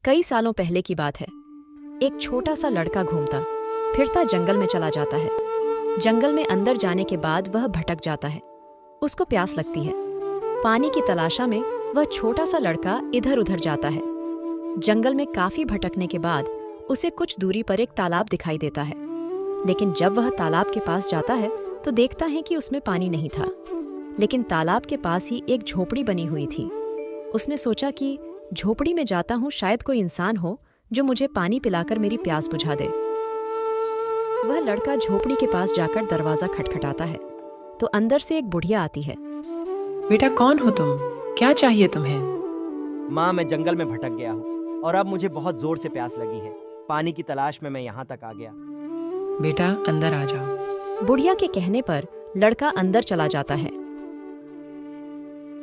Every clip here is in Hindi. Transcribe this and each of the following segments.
कई सालों पहले की बात है। एक छोटा सा लड़का घूमता फिरता जंगल में चला जाता है। जंगल में अंदर जाने के बाद वह भटक जाता है। उसको प्यास लगती है। पानी की तलाशा में वह छोटा सा लड़का इधर उधर जाता है। जंगल में काफी भटकने के बाद उसे कुछ दूरी पर एक तालाब दिखाई देता है। लेकिन जब वह तालाब के पास जाता है तो देखता है कि उसमें पानी नहीं था, लेकिन तालाब के पास ही एक झोपड़ी बनी हुई थी। उसने सोचा कि झोपड़ी में जाता हूँ, शायद कोई इंसान हो जो मुझे पानी पिलाकर मेरी प्यास बुझा दे। वह लड़का झोपड़ी के पास जाकर दरवाजा खटखटाता है तो अंदर से एक बुढ़िया आती है। बेटा, कौन हो तुम? क्या चाहिए तुम्हें? माँ, मैं जंगल में भटक गया हूँ और अब मुझे बहुत जोर से प्यास लगी है। पानी की तलाश में मैं यहाँ तक आ गया। बेटा, अंदर आ जाओ। बुढ़िया के कहने पर लड़का अंदर चला जाता है।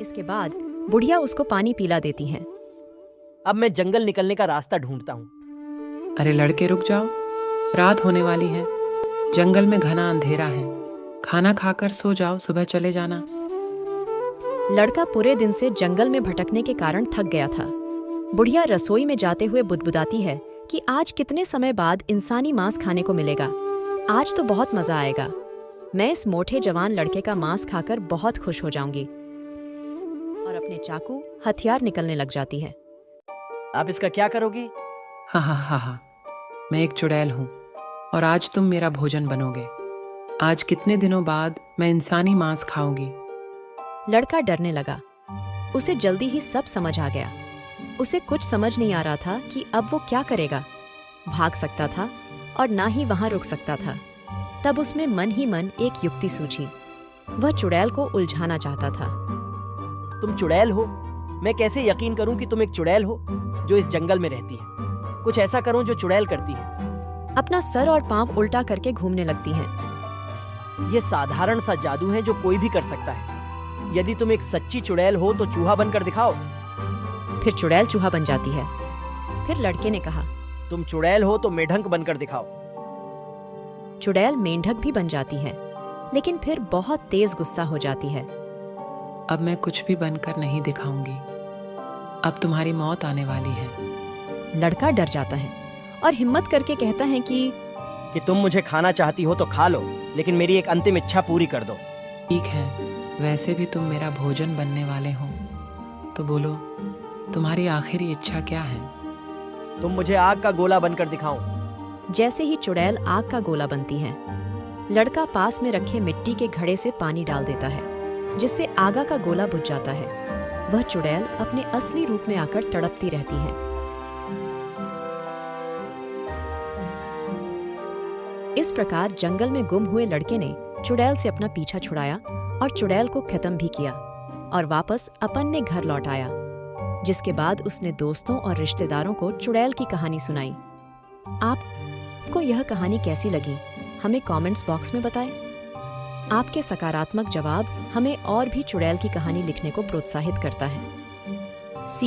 इसके बाद बुढ़िया उसको पानी पिला देती है। अब मैं जंगल निकलने का रास्ता ढूंढता हूँ। अरे लड़के, रुक जाओ, रात होने वाली है। जंगल में घना अंधेरा है। खाना खाकर सो जाओ, सुबह चले जाना। लड़का पूरे दिन से जंगल में भटकने के कारण थक गया था। बुढ़िया रसोई में जाते हुए बुदबुदाती है कि आज कितने समय बाद इंसानी मांस खाने को मिलेगा। आज तो बहुत मजा आएगा। मैं इस मोटे जवान लड़के का मांस खाकर बहुत खुश हो जाऊंगी। और अपने चाकू हथियार निकलने लग जाती है। आप इसका क्या करोगी? हाँ, मैं एक चुड़ैल हूँ और आज तुम मेरा भोजन बनोगे। आज कितने दिनों बाद मैं इंसानी मांस खाऊंगी। लड़का डरने लगा। उसे जल्दी ही सब समझ आ गया। उसे कुछ समझ नहीं आ रहा था कि अब वो क्या करेगा। भाग सकता था और ना ही वहां रुक सकता था। तब उसमें मन ही मन एक युक्ति सूझी। वह चुड़ैल को उलझाना चाहता था। तुम चुड़ैल हो? मैं कैसे यकीन करूं कि तुम एक चुड़ैल हो जो इस जंगल में रहती है? कुछ ऐसा करो जो चुड़ैल करती है। अपना सर और पांव उल्टा करके घूमने लगती है। यह साधारण सा जादू है जो कोई भी कर सकता है। यदि तुम एक सच्ची चुड़ैल हो तो चूहा बनकर दिखाओ। फिर चुड़ैल चूहा बन जाती है। फिर लड़के ने कहा, तुम चुड़ैल हो तो मेढक बनकर दिखाओ। चुड़ैल मेंढक भी बन जाती है, लेकिन फिर बहुत तेज गुस्सा हो जाती है। अब मैं कुछ भी बनकर नहीं दिखाऊंगी। अब तुम्हारी मौत आने वाली है। लड़का डर जाता है और हिम्मत करके कहता है कि तुम मुझे खाना चाहती हो तो खा लो, लेकिन मेरी एक अंतिम इच्छा पूरी कर दो। ठीक है, वैसे भी तुम मेरा भोजन बनने वाले हो, तो बोलो, तुम्हारी आखिरी इच्छा क्या है? तुम मुझे आग का गोला बनकर दिखाओ। जैसे ही चुड़ैल आग का गोला बनती है, लड़का पास में रखे मिट्टी के घड़े से पानी डाल देता है, जिससे आग का गोला बुझ जाता है। वह चुड़ैल अपने असली रूप में आकर तड़पती रहती है। इस प्रकार जंगल में गुम हुए लड़के ने चुड़ैल से अपना पीछा छुड़ाया और चुड़ैल को खत्म भी किया और वापस अपने घर लौट आया। जिसके बाद उसने दोस्तों और रिश्तेदारों को चुड़ैल की कहानी सुनाई। आपको यह कहानी कैसी लगी, हमें कमेंट्स बॉक्स में बताएं। आपके सकारात्मक जवाब हमें और भी चुड़ैल की कहानी लिखने को प्रोत्साहित करता है। सीख